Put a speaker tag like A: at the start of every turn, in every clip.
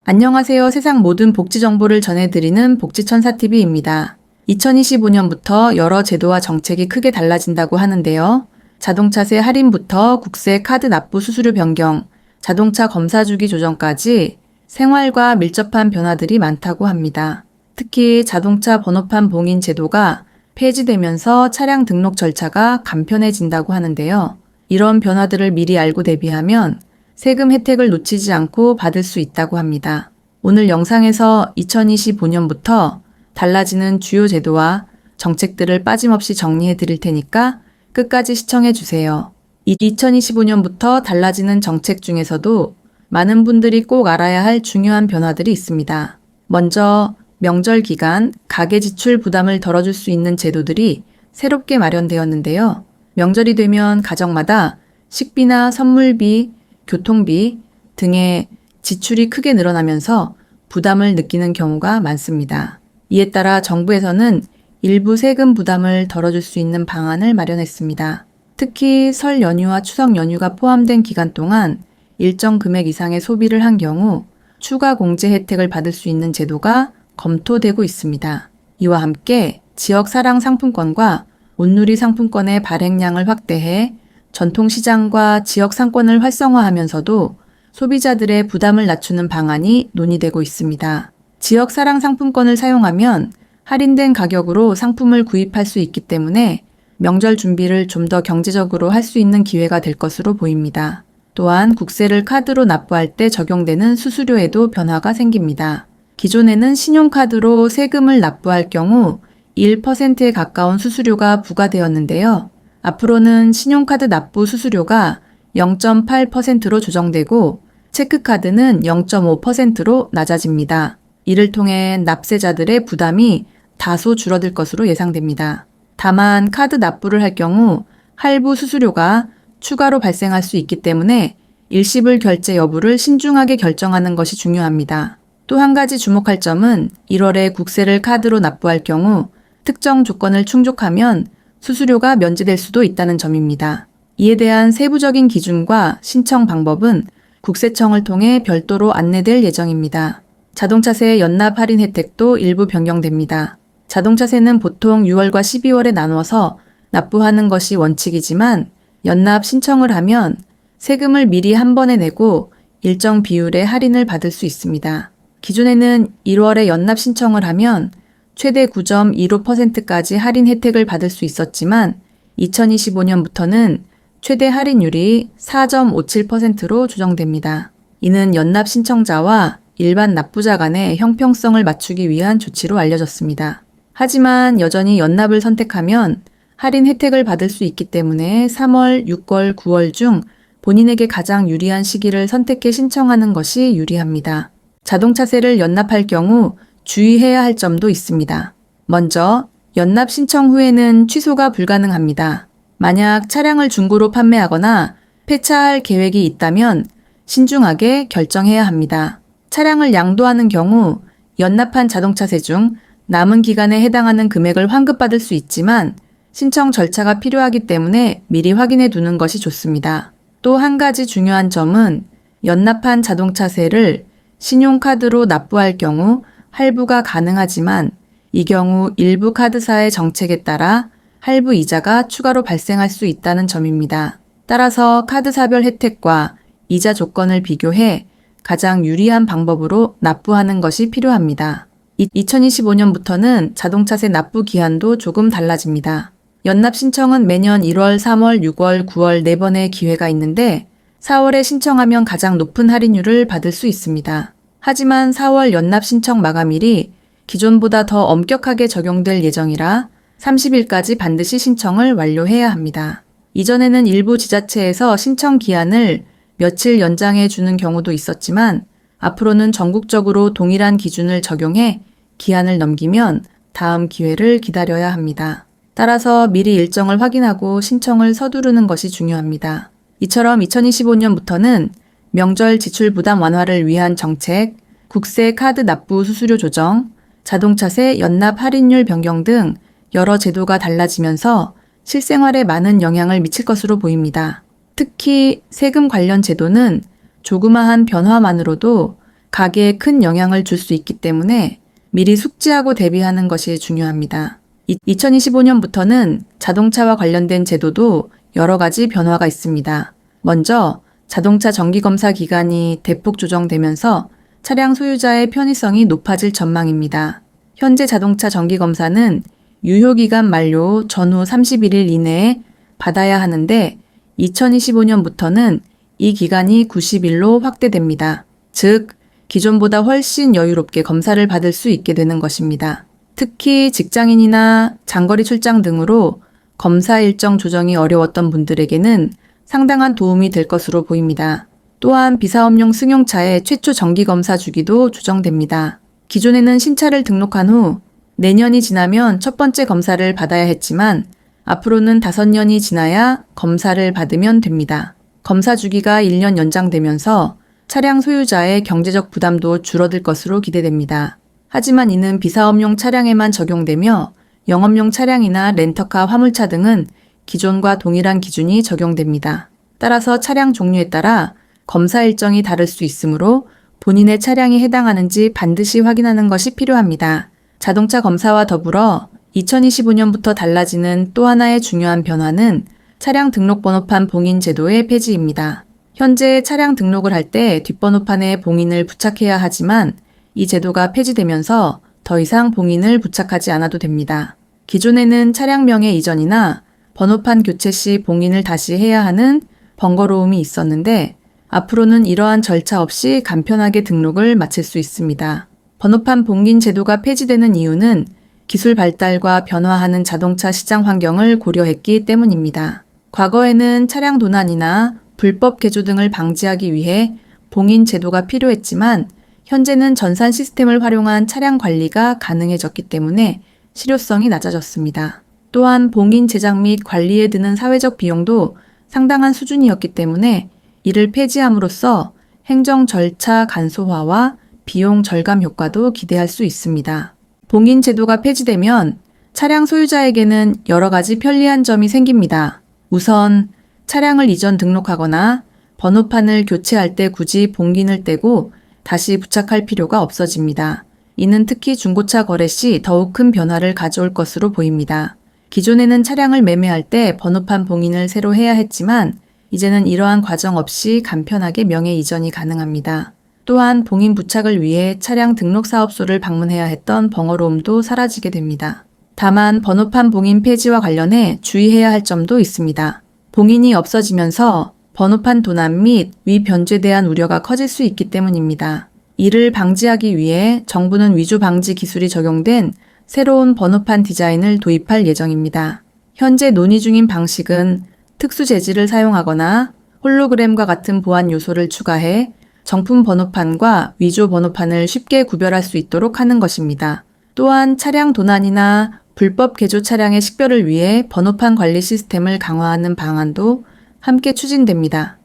A: 안녕하세요. 세상 모든 복지 정보를 전해드리는 복지천사TV입니다. 2025년부터 여러 제도와 정책이 크게 달라진다고 하는데요. 자동차세 할인부터 국세 카드 납부 수수료 변경, 자동차 검사 주기 조정까지 생활과 밀접한 변화들이 많다고 합니다. 특히 자동차 번호판 봉인 제도가 폐지되면서 차량 등록 절차가 간편해진다고 하는데요. 이런 변화들을 미리 알고 대비하면 세금 혜택을 놓치지 않고 받을 수 있다고 합니다. 오늘 영상에서 2025년부터 달라지는 주요 제도와 정책들을 빠짐없이 정리해 드릴 테니까 끝까지 시청해 주세요. 2025년부터 달라지는 정책 중에서도 많은 분들이 꼭 알아야 할 중요한 변화들이 있습니다. 먼저 명절 기간 가계 지출 부담을 덜어줄 수 있는 제도들이 새롭게 마련되었는데요. 명절이 되면 가정마다 식비나 선물비, 교통비 등의 지출이 크게 늘어나면서 부담을 느끼는 경우가 많습니다. 이에 따라 정부에서는 일부 세금 부담을 덜어줄 수 있는 방안을 마련했습니다. 특히 설 연휴와 추석 연휴가 포함된 기간 동안 일정 금액 이상의 소비를 한 경우 추가 공제 혜택을 받을 수 있는 제도가 검토되고 있습니다. 이와 함께 지역 사랑 상품권과 온누리 상품권의 발행량을 확대해 전통시장과 지역 상권을 활성화하면서도 소비자들의 부담을 낮추는 방안이 논의되고 있습니다. 지역 사랑 상품권을 사용하면 할인된 가격으로 상품을 구입할 수 있기 때문에 명절 준비를 좀 더 경제적으로 할 수 있는 기회가 될 것으로 보입니다. 또한 국세를 카드로 납부할 때 적용되는 수수료에도 변화가 생깁니다. 기존에는 신용카드로 세금을 납부할 경우 1%에 가까운 수수료가 부과되었는데요. 앞으로는 신용카드 납부 수수료가 0.8%로 조정되고 체크카드는 0.5%로 낮아집니다. 이를 통해 납세자들의 부담이 다소 줄어들 것으로 예상됩니다. 다만 카드 납부를 할 경우 할부 수수료가 추가로 발생할 수 있기 때문에 일시불 결제 여부를 신중하게 결정하는 것이 중요합니다. 또 한 가지 주목할 점은 1월에 국세를 카드로 납부할 경우 특정 조건을 충족하면 수수료가 면제될 수도 있다는 점입니다. 이에 대한 세부적인 기준과 신청 방법은 국세청을 통해 별도로 안내될 예정입니다. 자동차세 연납 할인 혜택도 일부 변경됩니다. 자동차세는 보통 6월과 12월에 나누어서 납부하는 것이 원칙이지만 연납 신청을 하면 세금을 미리 한 번에 내고 일정 비율의 할인을 받을 수 있습니다. 기존에는 1월에 연납 신청을 하면 최대 9.25%까지 할인 혜택을 받을 수 있었지만 2025년부터는 최대 할인율이 4.57%로 조정됩니다. 이는 연납 신청자와 일반 납부자 간의 형평성을 맞추기 위한 조치로 알려졌습니다. 하지만 여전히 연납을 선택하면 할인 혜택을 받을 수 있기 때문에 3월, 6월, 9월 중 본인에게 가장 유리한 시기를 선택해 신청하는 것이 유리합니다. 자동차세를 연납할 경우 주의해야 할 점도 있습니다. 먼저 연납 신청 후에는 취소가 불가능합니다. 만약 차량을 중고로 판매하거나 폐차할 계획이 있다면 신중하게 결정해야 합니다. 차량을 양도하는 경우 연납한 자동차세 중 남은 기간에 해당하는 금액을 환급받을 수 있지만 신청 절차가 필요하기 때문에 미리 확인해 두는 것이 좋습니다. 또 한 가지 중요한 점은 연납한 자동차세를 신용카드로 납부할 경우 할부가 가능하지만 이 경우 일부 카드사의 정책에 따라 할부 이자가 추가로 발생할 수 있다는 점입니다. 따라서 카드사별 혜택과 이자 조건을 비교해 가장 유리한 방법으로 납부하는 것이 필요합니다. 2025년부터는 자동차세 납부 기한도 조금 달라집니다. 연납 신청은 매년 1월, 3월, 6월, 9월 4번의 기회가 있는데 4월에 신청하면 가장 높은 할인율을 받을 수 있습니다. 하지만 4월 연납 신청 마감일이 기존보다 더 엄격하게 적용될 예정이라 30일까지 반드시 신청을 완료해야 합니다. 이전에는 일부 지자체에서 신청 기한을 며칠 연장해 주는 경우도 있었지만 앞으로는 전국적으로 동일한 기준을 적용해 기한을 넘기면 다음 기회를 기다려야 합니다. 따라서 미리 일정을 확인하고 신청을 서두르는 것이 중요합니다. 이처럼 2025년부터는 명절 지출 부담 완화를 위한 정책, 국세 카드 납부 수수료 조정, 자동차세 연납 할인율 변경 등 여러 제도가 달라지면서 실생활에 많은 영향을 미칠 것으로 보입니다. 특히 세금 관련 제도는 조그마한 변화만으로도 가계에 큰 영향을 줄 수 있기 때문에 미리 숙지하고 대비하는 것이 중요합니다. 2025년부터는 자동차와 관련된 제도도 여러 가지 변화가 있습니다. 먼저 자동차 정기검사 기간이 대폭 조정되면서 차량 소유자의 편의성이 높아질 전망입니다. 현재 자동차 정기검사는 유효기간 만료 전후 31일 이내에 받아야 하는데 2025년부터는 이 기간이 90일로 확대됩니다. 즉, 기존보다 훨씬 여유롭게 검사를 받을 수 있게 되는 것입니다. 특히 직장인이나 장거리 출장 등으로 검사 일정 조정이 어려웠던 분들에게는 상당한 도움이 될 것으로 보입니다. 또한 비사업용 승용차의 최초 정기검사 주기도 조정됩니다. 기존에는 신차를 등록한 후 내년이 지나면 첫 번째 검사를 받아야 했지만 앞으로는 5년이 지나야 검사를 받으면 됩니다. 검사 주기가 1년 연장되면서 차량 소유자의 경제적 부담도 줄어들 것으로 기대됩니다. 하지만 이는 비사업용 차량에만 적용되며 영업용 차량이나 렌터카, 화물차 등은 기존과 동일한 기준이 적용됩니다. 따라서 차량 종류에 따라 검사 일정이 다를 수 있으므로 본인의 차량이 해당하는지 반드시 확인하는 것이 필요합니다. 자동차 검사와 더불어 2025년부터 달라지는 또 하나의 중요한 변화는 차량 등록번호판 봉인 제도의 폐지입니다. 현재 차량 등록을 할 때 뒷번호판에 봉인을 부착해야 하지만 이 제도가 폐지되면서 더 이상 봉인을 부착하지 않아도 됩니다. 기존에는 차량명의 이전이나 번호판 교체 시 봉인을 다시 해야 하는 번거로움이 있었는데 앞으로는 이러한 절차 없이 간편하게 등록을 마칠 수 있습니다. 번호판 봉인 제도가 폐지되는 이유는 기술 발달과 변화하는 자동차 시장 환경을 고려했기 때문입니다. 과거에는 차량 도난이나 불법 개조 등을 방지하기 위해 봉인 제도가 필요했지만 현재는 전산 시스템을 활용한 차량 관리가 가능해졌기 때문에 실효성이 낮아졌습니다. 또한 봉인 제작 및 관리에 드는 사회적 비용도 상당한 수준이었기 때문에 이를 폐지함으로써 행정 절차 간소화와 비용 절감 효과도 기대할 수 있습니다. 봉인 제도가 폐지되면 차량 소유자에게는 여러 가지 편리한 점이 생깁니다. 우선 차량을 이전 등록하거나 번호판을 교체할 때 굳이 봉인을 떼고 다시 부착할 필요가 없어집니다. 이는 특히 중고차 거래 시 더욱 큰 변화를 가져올 것으로 보입니다. 기존에는 차량을 매매할 때 번호판 봉인을 새로 해야 했지만 이제는 이러한 과정 없이 간편하게 명의 이전이 가능합니다. 또한 봉인 부착을 위해 차량 등록 사업소를 방문해야 했던 번거로움도 사라지게 됩니다. 다만 번호판 봉인 폐지와 관련해 주의해야 할 점도 있습니다. 봉인이 없어지면서 번호판 도난 및 위변조에 대한 우려가 커질 수 있기 때문입니다. 이를 방지하기 위해 정부는 위조 방지 기술이 적용된 새로운 번호판 디자인을 도입할 예정입니다. 현재 논의 중인 방식은 특수 재질을 사용하거나 홀로그램과 같은 보안 요소를 추가해 정품 번호판과 위조 번호판을 쉽게 구별할 수 있도록 하는 것입니다. 또한 차량 도난이나 불법 개조 차량의 식별을 위해 번호판 관리 시스템을 강화하는 방안도 함께 추진됩니다.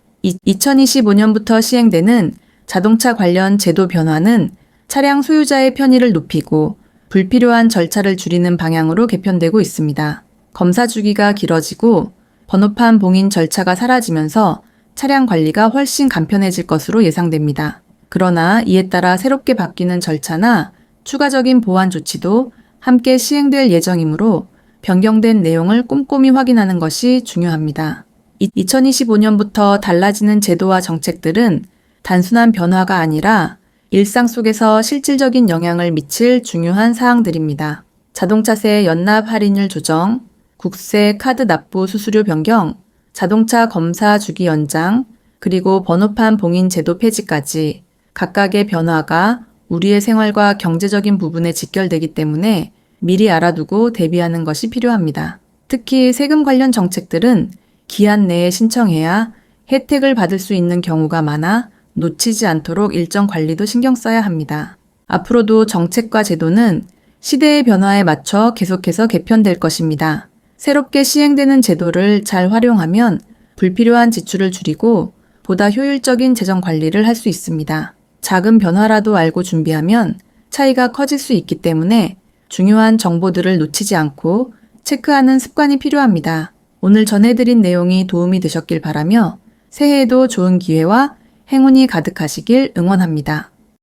A: 2025년부터 시행되는 자동차 관련 제도 변화는 차량 소유자의 편의를 높이고 불필요한 절차를 줄이는 방향으로 개편되고 있습니다. 검사 주기가 길어지고 번호판 봉인 절차가 사라지면서 차량 관리가 훨씬 간편해질 것으로 예상됩니다. 그러나 이에 따라 새롭게 바뀌는 절차나 추가적인 보완 조치도 함께 시행될 예정이므로 변경된 내용을 꼼꼼히 확인하는 것이 중요합니다. 2025년부터 달라지는 제도와 정책들은 단순한 변화가 아니라 일상 속에서 실질적인 영향을 미칠 중요한 사항들입니다. 자동차세 연납 할인율 조정, 국세 카드 납부 수수료 변경, 자동차 검사 주기 연장, 그리고 번호판 봉인 제도 폐지까지 각각의 변화가 우리의 생활과 경제적인 부분에 직결되기 때문에 미리 알아두고 대비하는 것이 필요합니다. 특히 세금 관련 정책들은 기한 내에 신청해야 혜택을 받을 수 있는 경우가 많아 놓치지 않도록 일정 관리도 신경 써야 합니다. 앞으로도 정책과 제도는 시대의 변화에 맞춰 계속해서 개편될 것입니다. 새롭게 시행되는 제도를 잘 활용하면 불필요한 지출을 줄이고 보다 효율적인 재정 관리를 할 수 있습니다. 작은 변화라도 알고 준비하면 차이가 커질 수 있기 때문에 중요한 정보들을 놓치지 않고 체크하는 습관이 필요합니다. 오늘 전해드린 내용이 도움이 되셨길 바라며 새해에도 좋은 기회와 행운이 가득하시길 응원합니다.